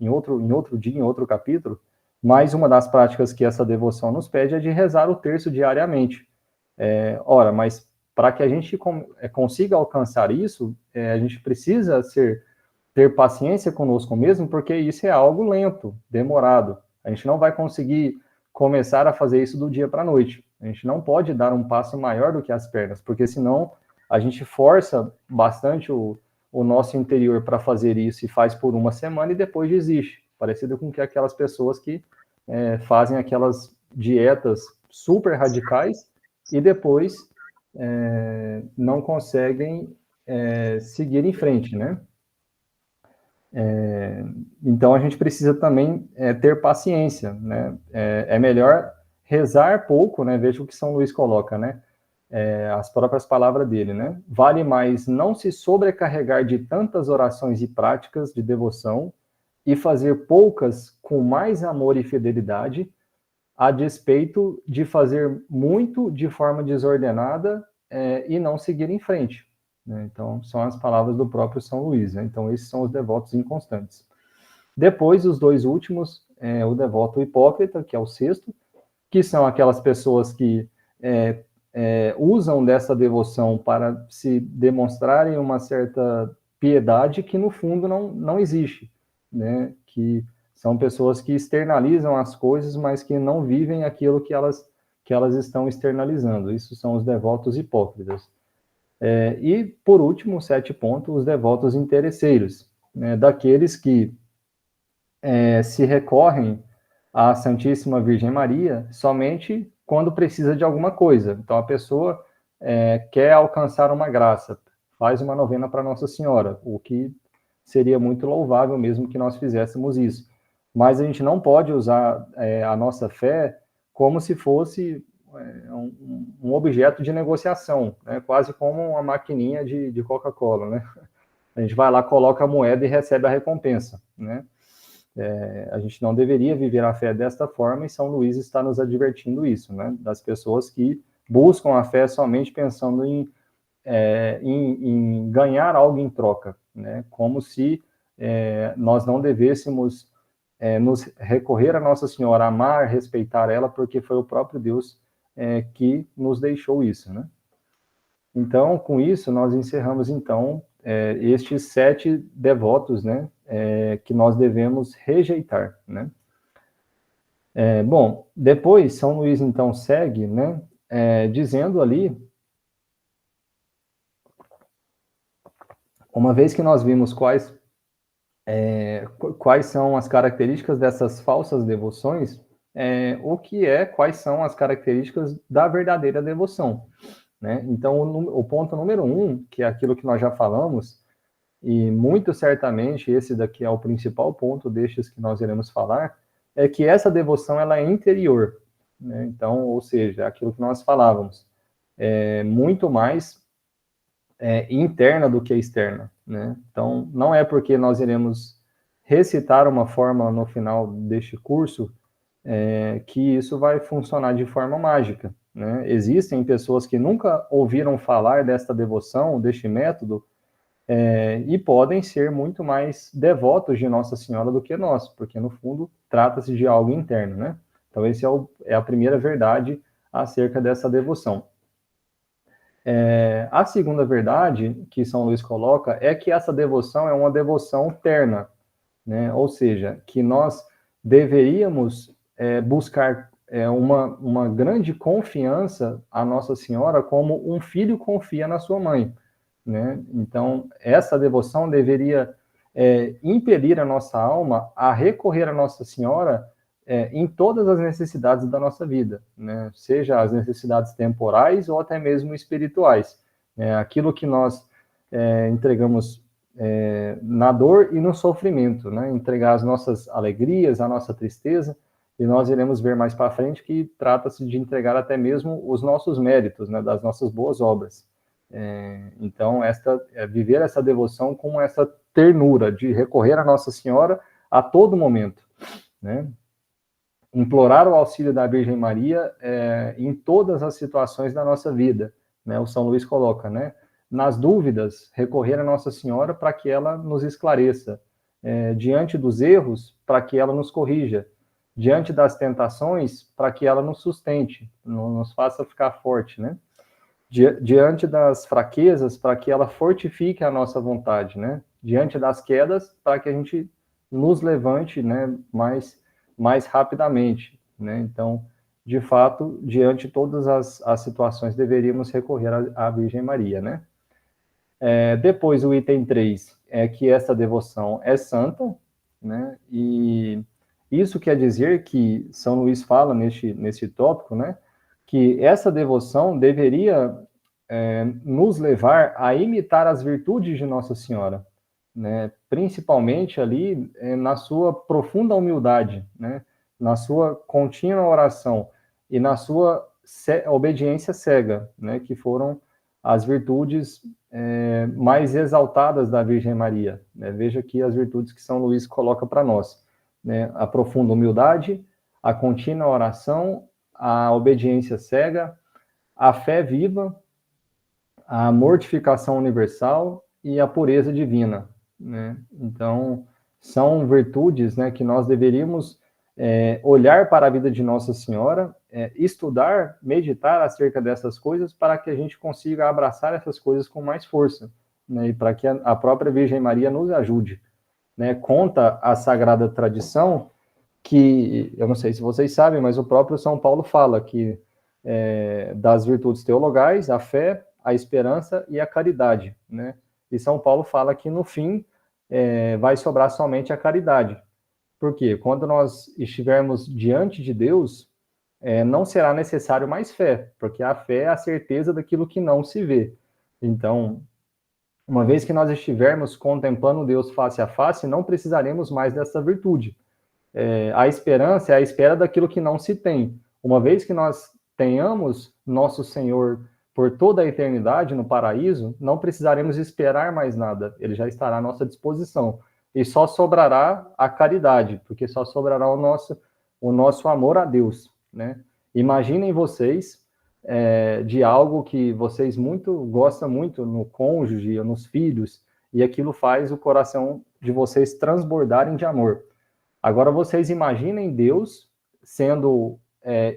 Speaker 1: em outro dia, em outro capítulo, mas uma das práticas que essa devoção nos pede é de rezar o terço diariamente. Ora, mas para que a gente consiga alcançar isso, a gente precisa ter paciência conosco mesmo, porque isso é algo lento, demorado. A gente não vai conseguir começar a fazer isso do dia para a noite. A gente não pode dar um passo maior do que as pernas, porque senão a gente força bastante o nosso interior para fazer isso e faz por uma semana e depois desiste. Parecido com que aquelas pessoas que fazem aquelas dietas super radicais e depois não conseguem seguir em frente, né? Então a gente precisa também ter paciência, né? É melhor rezar pouco, né? Veja o que São Luís coloca, né? As próprias palavras dele, né? Vale mais não se sobrecarregar de tantas orações e práticas de devoção e fazer poucas com mais amor e fidelidade, a despeito de fazer muito de forma desordenada e não seguir em frente. Né? Então, são as palavras do próprio São Luís. Né? Então, esses são os devotos inconstantes. Depois, os dois últimos, o devoto hipócrita, que é o sexto, que são aquelas pessoas que usam dessa devoção para se demonstrarem uma certa piedade que, no fundo, não existe. Né? Que são pessoas que externalizam as coisas, mas que não vivem aquilo que elas estão externalizando. Isso são os devotos hipócritas. E, por último, 7 pontos, os devotos interesseiros, né? Daqueles que se recorrem à Santíssima Virgem Maria somente quando precisa de alguma coisa. Então, a pessoa quer alcançar uma graça, faz uma novena para Nossa Senhora, o que seria muito louvável mesmo que nós fizéssemos isso. Mas a gente não pode usar a nossa fé como se fosse um objeto de negociação, né? Quase como uma maquininha de Coca-Cola, né? A gente vai lá, coloca a moeda e recebe a recompensa, né? A gente não deveria viver a fé desta forma, e São Luís está nos advertindo isso, né? Das pessoas que buscam a fé somente pensando em ganhar algo em troca, né? Como se nós não devêssemos nos recorrer a Nossa Senhora, amar, respeitar ela, porque foi o próprio Deus que nos deixou isso, né? Então, com isso, nós encerramos, então, estes 7 devotos, né, que nós devemos rejeitar, né? Bom, depois, São Luís, então, segue, né, dizendo ali, uma vez que nós vimos quais são as características dessas falsas devoções, quais são as características da verdadeira devoção, né? Então, o ponto número 1, que é aquilo que nós já falamos, e muito certamente esse daqui é o principal ponto destes que nós iremos falar, é que essa devoção ela é interior, né? Então, ou seja, aquilo que nós falávamos, muito mais interna do que externa, né? Então, não é porque nós iremos recitar uma forma no final deste curso que isso vai funcionar de forma mágica, né? Existem pessoas que nunca ouviram falar desta devoção, deste método, e podem ser muito mais devotos de Nossa Senhora do que nós, porque, no fundo, trata-se de algo interno, né? Então, esse é a primeira verdade acerca dessa devoção. A segunda verdade que São Luís coloca é que essa devoção é uma devoção terna, né? Ou seja, que nós deveríamos buscar uma grande confiança a Nossa Senhora como um filho confia na sua mãe, né? Então, essa devoção deveria impelir a nossa alma a recorrer a Nossa Senhora em todas as necessidades da nossa vida, né? Seja as necessidades temporais ou até mesmo espirituais. Aquilo que nós entregamos na dor e no sofrimento, né? Entregar as nossas alegrias, a nossa tristeza, e nós iremos ver mais para frente que trata-se de entregar até mesmo os nossos méritos, né? Das nossas boas obras. Então, viver essa devoção com essa ternura de recorrer a Nossa Senhora a todo momento, né? Implorar o auxílio da Virgem Maria em todas as situações da nossa vida, né? O São Luís coloca, né? Nas dúvidas, recorrer a Nossa Senhora para que ela nos esclareça, diante dos erros, para que ela nos corrija, diante das tentações, para que ela nos sustente, nos faça ficar forte, né? Diante das fraquezas, para que ela fortifique a nossa vontade, né? Diante das quedas, para que a gente nos levante, né, mais rapidamente, né? Então, de fato, diante de todas as situações, deveríamos recorrer à Virgem Maria, né? Depois, o item 3 é que essa devoção é santa, né? E isso quer dizer que São Luís fala nesse tópico, né? Que essa devoção deveria nos levar a imitar as virtudes de Nossa Senhora, né? Principalmente ali na sua profunda humildade, né? Na sua contínua oração, e na sua obediência cega, né, que foram as virtudes mais exaltadas da Virgem Maria. Né? Veja aqui as virtudes que São Luís coloca para nós. Né? A profunda humildade, a contínua oração, a obediência cega, a fé viva, a mortificação universal e a pureza divina. Né? Então, são virtudes, né, que nós deveríamos olhar para a vida de Nossa Senhora, estudar, meditar acerca dessas coisas para que a gente consiga abraçar essas coisas com mais força, né, e para que a própria Virgem Maria nos ajude. Né? Conta a Sagrada Tradição que, eu não sei se vocês sabem, mas o próprio São Paulo fala que das virtudes teologais, a fé, a esperança e a caridade, né? E São Paulo fala que no fim vai sobrar somente a caridade. Por quê? Quando nós estivermos diante de Deus, não será necessário mais fé, porque a fé é a certeza daquilo que não se vê. Então, uma vez que nós estivermos contemplando Deus face a face, não precisaremos mais dessa virtude. A esperança é a espera daquilo que não se tem. Uma vez que nós tenhamos nosso Senhor por toda a eternidade no paraíso, não precisaremos esperar mais nada, ele já estará à nossa disposição. E só sobrará a caridade, porque só sobrará o nosso amor a Deus. Né? Imaginem vocês de algo que vocês gostam muito no cônjuge, nos filhos, e aquilo faz o coração de vocês transbordarem de amor. Agora vocês imaginem Deus sendo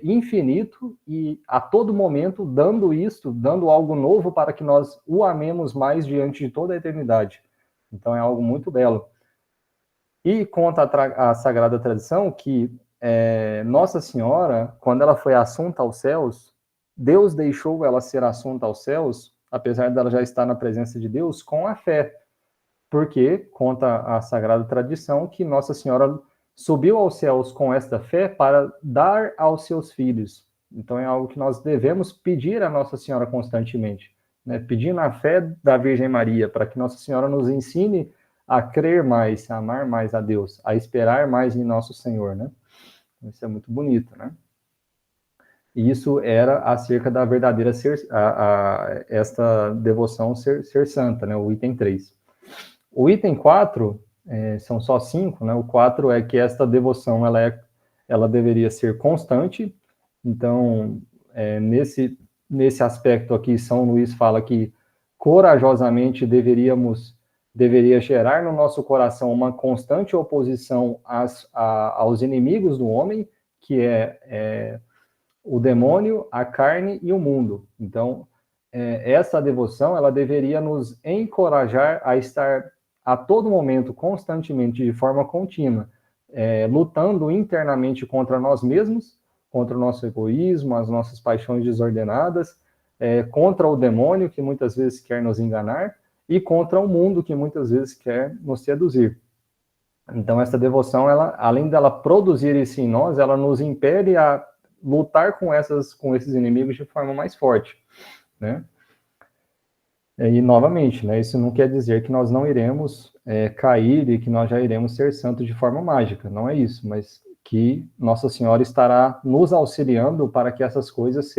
Speaker 1: infinito e a todo momento dando algo novo para que nós o amemos mais diante de toda a eternidade. Então é algo muito belo. E conta a Sagrada Tradição que Nossa Senhora, quando ela foi assunta aos céus, Deus deixou ela ser assunta aos céus, apesar dela já estar na presença de Deus, com a fé. Porque conta a Sagrada Tradição que Nossa Senhora subiu aos céus com esta fé para dar aos seus filhos. Então é algo que nós devemos pedir a Nossa Senhora constantemente, né? Pedir na fé da Virgem Maria, para que Nossa Senhora nos ensine a crer mais, a amar mais a Deus, a esperar mais em nosso Senhor, né? Isso é muito bonito, né? E isso era acerca da verdadeira esta devoção ser santa, né? O item 3. O item 4, são só 5, né? O 4 é que esta devoção ela deveria ser constante. Então, nesse aspecto aqui, São Luís fala que corajosamente deveria gerar no nosso coração uma constante oposição aos inimigos do homem, que é o demônio, a carne e o mundo. Então, essa devoção ela deveria nos encorajar a estar a todo momento, constantemente, de forma contínua, lutando internamente contra nós mesmos, contra o nosso egoísmo, as nossas paixões desordenadas, contra o demônio, que muitas vezes quer nos enganar, e contra o mundo, que muitas vezes quer nos seduzir. Então, essa devoção, ela, além dela produzir isso em nós, ela nos impele a lutar com esses inimigos de forma mais forte, né? E, novamente, né, isso não quer dizer que nós não iremos cair e que nós já iremos ser santos de forma mágica, não é isso, mas que Nossa Senhora estará nos auxiliando para que essas coisas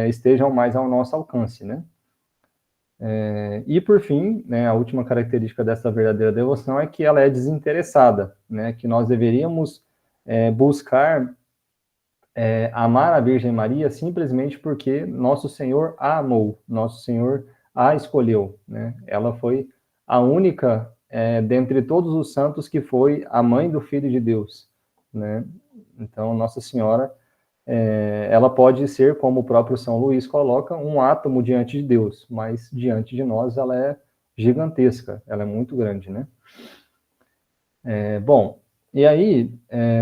Speaker 1: estejam mais ao nosso alcance, né? E, por fim, né, a última característica dessa verdadeira devoção é que ela é desinteressada, né, que nós deveríamos buscar amar a Virgem Maria simplesmente porque Nosso Senhor a amou, Nosso Senhor a escolheu, né? Ela foi a única dentre todos os santos que foi a mãe do Filho de Deus, né? Então, Nossa Senhora, ela pode ser, como o próprio São Luís coloca, um átomo diante de Deus, mas diante de nós ela é gigantesca, ela é muito grande, né? Bom, e aí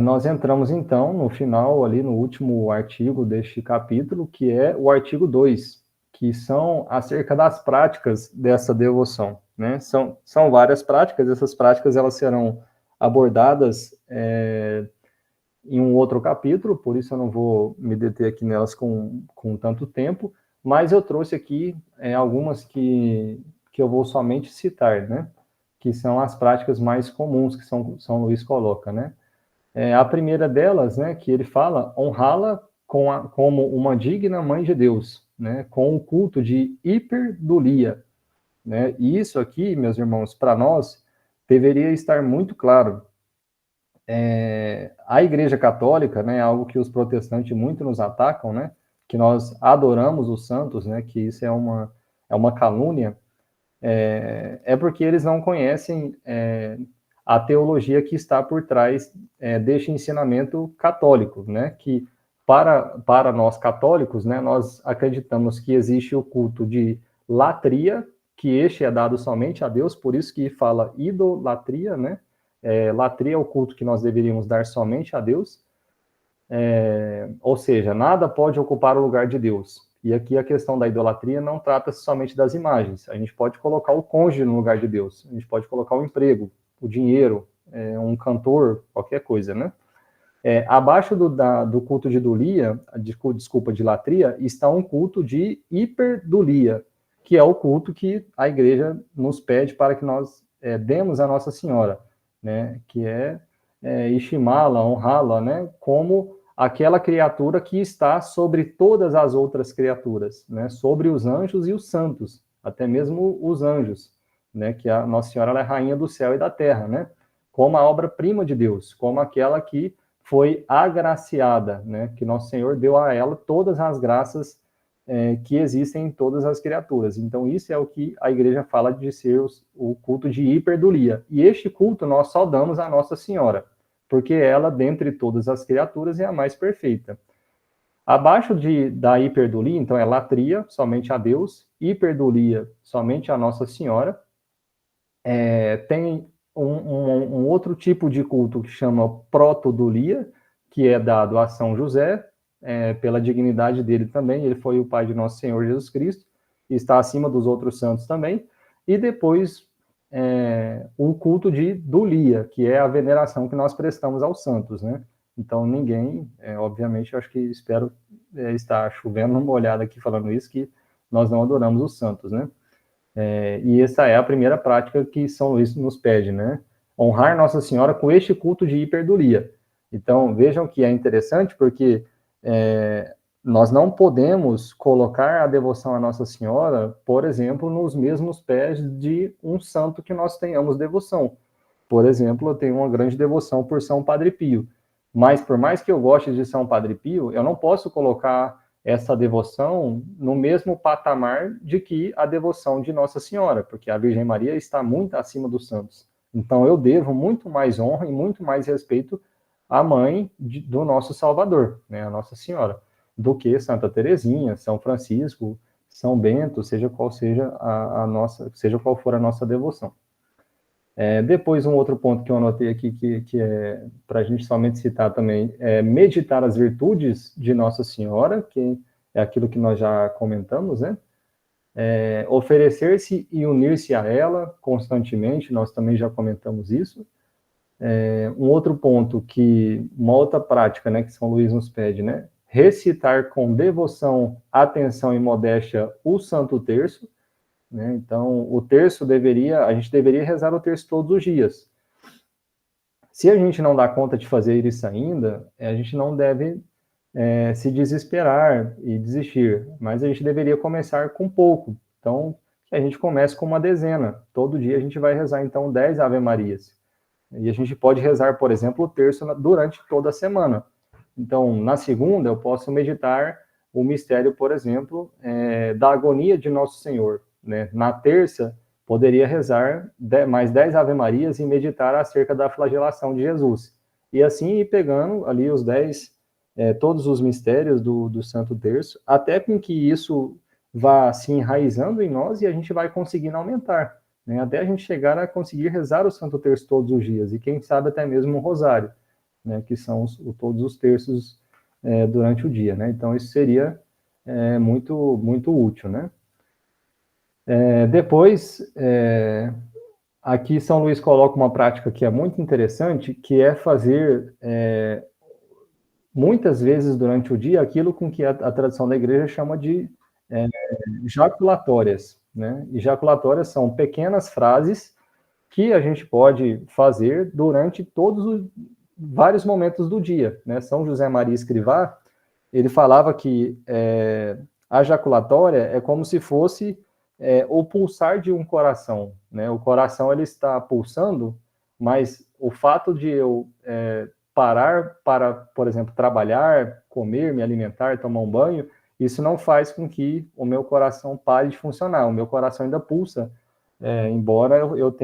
Speaker 1: nós entramos então no final, ali no último artigo deste capítulo, que é o artigo 2, que são acerca das práticas dessa devoção, né? São várias práticas, essas práticas elas serão abordadas em um outro capítulo, por isso eu não vou me deter aqui nelas com tanto tempo, mas eu trouxe aqui algumas que eu vou somente citar, né? Que são as práticas mais comuns que São Luís coloca, né? A primeira delas, né, que ele fala, honrá-la como uma digna mãe de Deus, né, com o culto de hiperdulia, né? E isso aqui, meus irmãos, para nós, deveria estar muito claro. A Igreja Católica, né, algo que os protestantes muito nos atacam, né, que nós adoramos os santos, né, que isso é uma calúnia, porque eles não conhecem a teologia que está por trás deste ensinamento católico, né, que para nós católicos, né, nós acreditamos que existe o culto de latria, que este é dado somente a Deus, por isso que fala idolatria, né, latria é o culto que nós deveríamos dar somente a Deus, ou seja, nada pode ocupar o lugar de Deus. E aqui a questão da idolatria não trata-se somente das imagens. A gente pode colocar o cônjuge no lugar de Deus, a gente pode colocar o emprego, o dinheiro, um cantor, qualquer coisa, né? Abaixo do culto de dulia, de latria, está um culto de hiperdulia, que é o culto que a igreja nos pede para que nós demos a Nossa Senhora, né? Que estimá-la, honrá-la, né? Como aquela criatura que está sobre todas as outras criaturas, né? Sobre os anjos e os santos, até mesmo os anjos, né? Que a Nossa Senhora ela é rainha do céu e da terra, né? Como a obra-prima de Deus, como aquela que foi agraciada, né? Que Nosso Senhor deu a ela todas as graças que existem em todas as criaturas. Então, isso é o que a igreja fala de ser o culto de hiperdulia. E este culto nós só damos a Nossa Senhora, porque ela, dentre todas as criaturas, é a mais perfeita. Abaixo da hiperdulia, então, é latria, somente a Deus, hiperdulia, somente a Nossa Senhora. Tem um outro tipo de culto que chama protodulia, que é dado a São José, pela dignidade dele também, ele foi o pai de Nosso Senhor Jesus Cristo, e está acima dos outros santos também, e depois o culto de dulia, que é a veneração que nós prestamos aos santos, né? Então ninguém, obviamente, eu acho que espero estar chovendo uma olhada aqui falando isso, que nós não adoramos os santos, né? E essa é a primeira prática que São Luís nos pede, né? Honrar Nossa Senhora com este culto de hiperdulia. Então, vejam que é interessante, porque nós não podemos colocar a devoção à Nossa Senhora, por exemplo, nos mesmos pés de um santo que nós tenhamos devoção. Por exemplo, eu tenho uma grande devoção por São Padre Pio, mas por mais que eu goste de São Padre Pio, eu não posso colocar essa devoção no mesmo patamar de que a devoção de Nossa Senhora, porque a Virgem Maria está muito acima dos santos. Então, eu devo muito mais honra e muito mais respeito à mãe do nosso Salvador, né, a Nossa Senhora, do que Santa Teresinha, São Francisco, São Bento, seja qual for a nossa devoção. Depois, um outro ponto que eu anotei aqui, que é para a gente somente citar também, é meditar as virtudes de Nossa Senhora, que é aquilo que nós já comentamos, né? Oferecer-se e unir-se a ela constantemente, nós também já comentamos isso. Um outro ponto, uma outra prática, né, que São Luís nos pede, né? Recitar com devoção, atenção e modéstia o Santo Terço, né? Então, o terço a gente deveria rezar o terço todos os dias. Se a gente não dá conta de fazer isso ainda, a gente não deve se desesperar e desistir, mas a gente deveria começar com pouco. Então, a gente comece com uma dezena. Todo dia a gente vai rezar, então, 10 Ave-Marias. E a gente pode rezar, por exemplo, o terço durante toda a semana. Então, na segunda, eu posso meditar o mistério, por exemplo, da agonia de Nosso Senhor, né? Na terça, poderia rezar mais 10 Ave-Marias e meditar acerca da flagelação de Jesus. E assim ir pegando ali os 10, todos os mistérios do Santo Terço, até com que isso vá se enraizando em nós e a gente vai conseguindo aumentar, né? Até a gente chegar a conseguir rezar o Santo Terço todos os dias, e quem sabe até mesmo o Rosário, né? Que são todos os terços durante o dia, né? Então isso seria muito, muito útil, né? Depois, aqui São Luís coloca uma prática que é muito interessante, que é fazer, muitas vezes durante o dia, aquilo com que a tradição da igreja chama de jaculatórias, né? E jaculatórias são pequenas frases que a gente pode fazer durante todos os vários momentos do dia, né? São José Maria Escrivá, ele falava que a jaculatória é como se fosse o pulsar de um coração, né? O coração ele está pulsando, mas o fato de eu parar para, por exemplo, trabalhar, comer, me alimentar, tomar um banho, isso não faz com que o meu coração pare de funcionar. O meu coração ainda pulsa, embora eu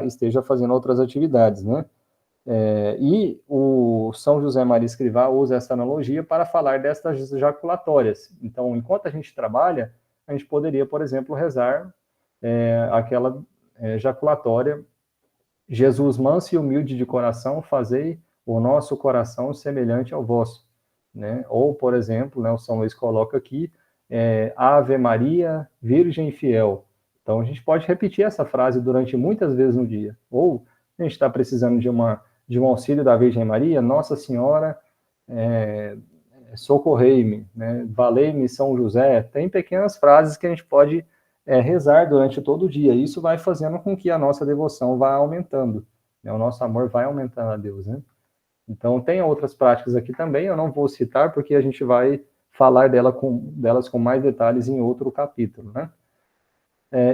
Speaker 1: esteja fazendo outras atividades, né? E o São José Maria Escrivá usa essa analogia para falar destas jaculatórias. Então, enquanto a gente trabalha, a gente poderia, por exemplo, rezar aquela jaculatória: Jesus, manso e humilde de coração, fazei o nosso coração semelhante ao vosso. Né? Ou, por exemplo, né, o São Luís coloca aqui, Ave Maria, Virgem Fiel. Então, a gente pode repetir essa frase durante muitas vezes no dia. Ou a gente está precisando de um auxílio da Virgem Maria, Nossa Senhora, socorrei-me, né? Valei-me São José. Tem pequenas frases que a gente pode rezar durante todo o dia. Isso vai fazendo com que a nossa devoção vá aumentando, né? O nosso amor vai aumentando a Deus, né? Então, tem outras práticas aqui também, eu não vou citar, porque a gente vai falar delas com mais detalhes em outro capítulo, né?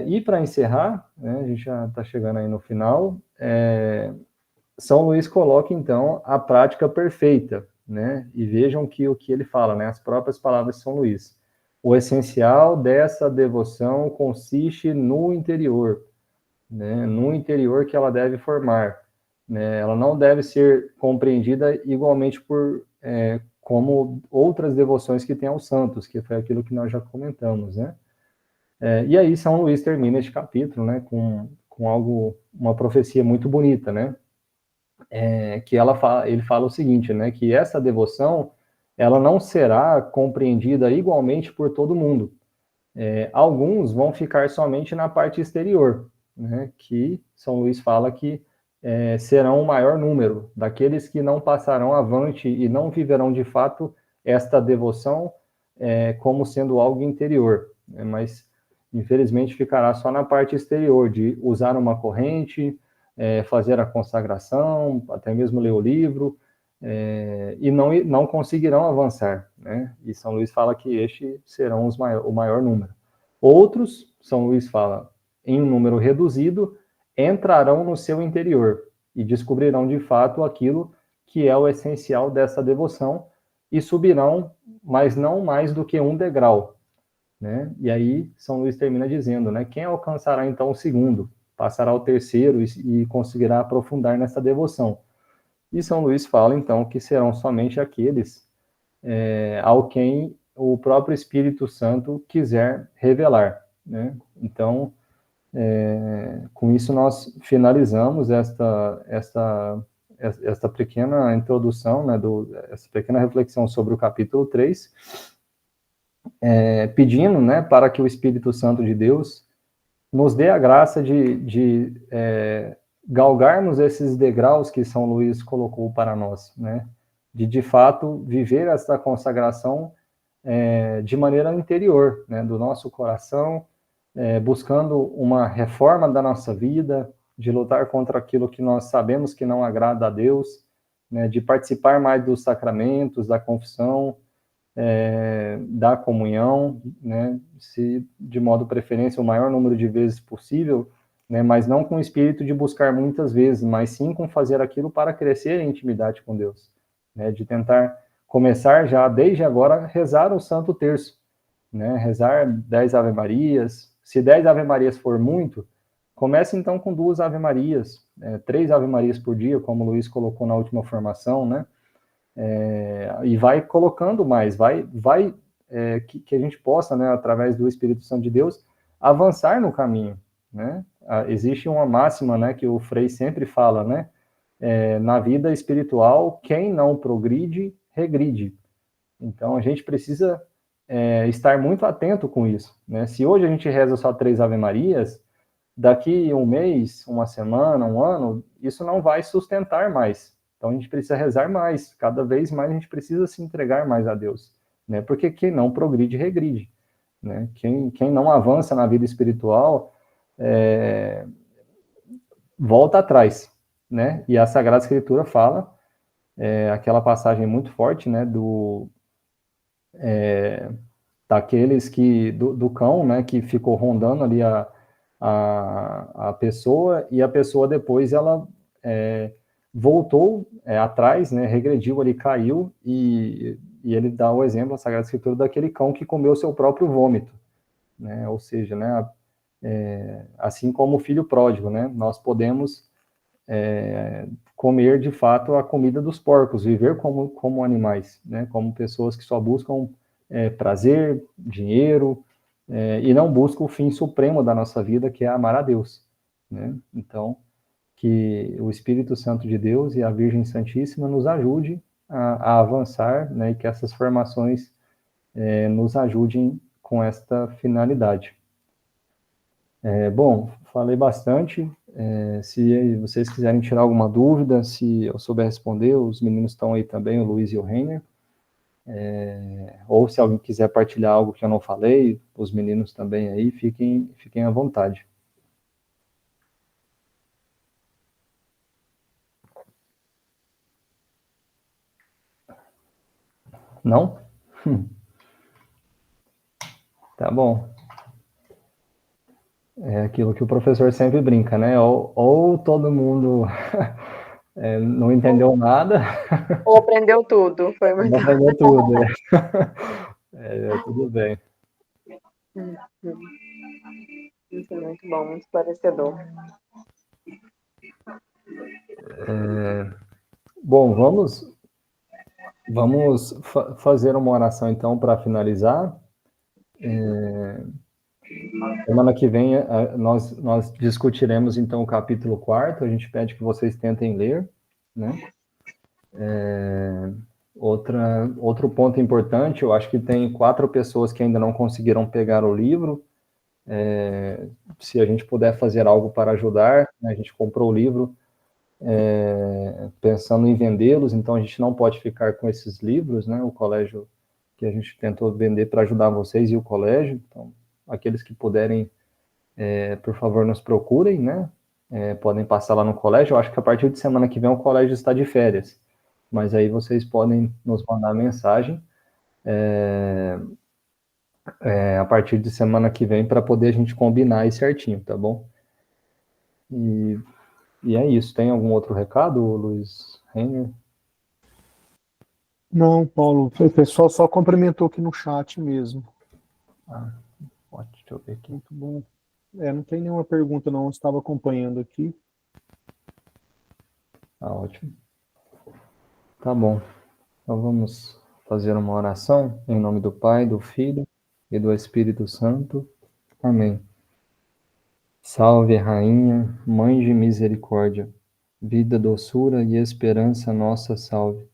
Speaker 1: E para encerrar, né, a gente já está chegando aí no final, São Luís coloca, então, a prática perfeita, né? E vejam que o que ele fala, né? As próprias palavras de São Luís. O essencial dessa devoção consiste no interior, né? No interior que ela deve formar, né? Ela não deve ser compreendida igualmente como outras devoções que tem aos santos, que foi aquilo que nós já comentamos, né? E aí São Luís termina este capítulo, né? Com uma profecia muito bonita, né? Que ele fala o seguinte, né, que essa devoção ela não será compreendida igualmente por todo mundo. Alguns vão ficar somente na parte exterior, né, que São Luís fala que serão o maior número daqueles que não passarão avante e não viverão de fato esta devoção como sendo algo interior, né, mas infelizmente ficará só na parte exterior, de usar uma corrente, fazer a consagração, até mesmo ler o livro, e não conseguirão avançar, né? E São Luís fala que estes serão o maior número. Outros, São Luís fala, em um número reduzido, entrarão no seu interior e descobrirão de fato aquilo que é o essencial dessa devoção e subirão, mas não mais do que um degrau, né? E aí São Luís termina dizendo, né? Quem alcançará então o segundo, passará ao terceiro e conseguirá aprofundar nessa devoção. E São Luís fala então que serão somente aqueles ao quem o próprio Espírito Santo quiser revelar, né? Então, com isso nós finalizamos esta pequena introdução, né, essa pequena reflexão sobre o capítulo 3, pedindo, né, para que o Espírito Santo de Deus nos dê a graça de galgarmos esses degraus que São Luís colocou para nós, né? De fato, viver essa consagração de maneira interior, né? Do nosso coração, buscando uma reforma da nossa vida, de lutar contra aquilo que nós sabemos que não agrada a Deus, né? De participar mais dos sacramentos, da confissão, da comunhão, né, se de modo preferência o maior número de vezes possível, né, mas não com o espírito de buscar muitas vezes, mas sim com fazer aquilo para crescer em intimidade com Deus, né, de tentar começar já desde agora rezar o Santo Terço, né, rezar 10 Ave Marias. Se 10 Ave Marias for muito, comece então com 2 Ave Marias, 3 Ave Marias por dia, como o Luiz colocou na última formação, né? E vai colocando mais, que a gente possa, né, através do Espírito Santo de Deus, avançar no caminho, né? Existe uma máxima, né, que o Frei sempre fala, né? Na vida espiritual, quem não progride, regride. Então, a gente precisa estar muito atento com isso, né? Se hoje a gente reza só 3 Ave Marias, daqui um mês, uma semana, um ano, isso não vai sustentar mais. Então a gente precisa rezar mais, cada vez mais a gente precisa se entregar mais a Deus, né? Porque quem não progride, regride, né? Quem não avança na vida espiritual, volta atrás, né? E a Sagrada Escritura fala, aquela passagem muito forte, né? daqueles do cão, né, que ficou rondando ali a pessoa, e a pessoa depois, ela voltou atrás, né, regrediu ali, caiu, e ele dá o exemplo, a Sagrada Escritura, daquele cão que comeu seu próprio vômito, né, ou seja, né, assim como o filho pródigo, né, nós podemos comer de fato a comida dos porcos, viver como animais, né, como pessoas que só buscam prazer, dinheiro, e não buscam o fim supremo da nossa vida, que é amar a Deus, né? Então, que o Espírito Santo de Deus e a Virgem Santíssima nos ajude a avançar, né, e que essas formações nos ajudem com esta finalidade. Bom, falei bastante. Se vocês quiserem tirar alguma dúvida, se eu souber responder, os meninos estão aí também, o Luiz e o Reiner. Ou se alguém quiser partilhar algo que eu não falei, os meninos também aí, fiquem à vontade. Não? Tá bom. É aquilo que o professor sempre brinca, né? Ou todo mundo não entendeu nada,
Speaker 2: Ou aprendeu tudo, foi muito.
Speaker 1: ou aprendeu tudo. Tudo bem.
Speaker 2: Isso é muito bom, muito esclarecedor.
Speaker 1: Bom, vamos fazer uma oração então para finalizar. Semana que vem nós discutiremos então o capítulo 4, a gente pede que vocês tentem ler, né? Outro ponto importante, eu acho que tem 4 pessoas que ainda não conseguiram pegar o livro. Se a gente puder fazer algo para ajudar, né? A gente comprou o livro pensando em vendê-los, então a gente não pode ficar com esses livros, né? O colégio que a gente tentou vender para ajudar vocês e o colégio, então aqueles que puderem, por favor, nos procurem, né? Podem passar lá no colégio. Eu acho que a partir de semana que vem o colégio está de férias, mas aí vocês podem nos mandar mensagem a partir de semana que vem para poder a gente combinar aí certinho, tá bom? E é isso. Tem algum outro recado, Luiz Renner?
Speaker 3: Não, Paulo, o pessoal só cumprimentou aqui no chat mesmo.
Speaker 1: Deixa eu ver aqui.
Speaker 3: Muito bom. Não tem nenhuma pergunta não, eu estava acompanhando aqui.
Speaker 1: Ótimo. Tá bom. Então vamos fazer uma oração em nome do Pai, do Filho e do Espírito Santo. Amém. Salve, Rainha, Mãe de misericórdia, vida, doçura e esperança nossa, salve.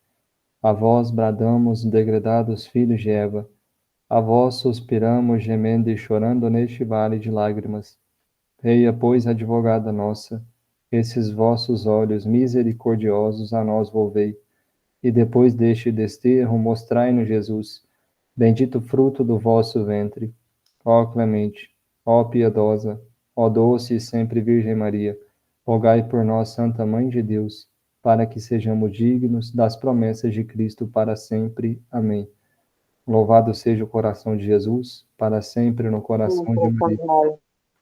Speaker 1: A vós bradamos, degredados filhos de Eva, a vós suspiramos, gemendo e chorando neste vale de lágrimas. Eia, pois, advogada nossa, esses vossos olhos misericordiosos a nós volvei, e depois deste desterro mostrai-nos Jesus, bendito fruto do vosso ventre. Ó clemente, ó piedosa, ó doce e sempre Virgem Maria, rogai por nós, Santa Mãe de Deus, para que sejamos dignos das promessas de Cristo para sempre. Amém. Louvado seja o coração de Jesus, para sempre no coração de Maria.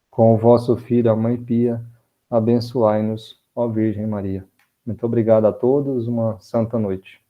Speaker 1: Com o vosso Filho, a Mãe Pia, abençoai-nos, ó Virgem Maria. Muito obrigado a todos, uma santa noite.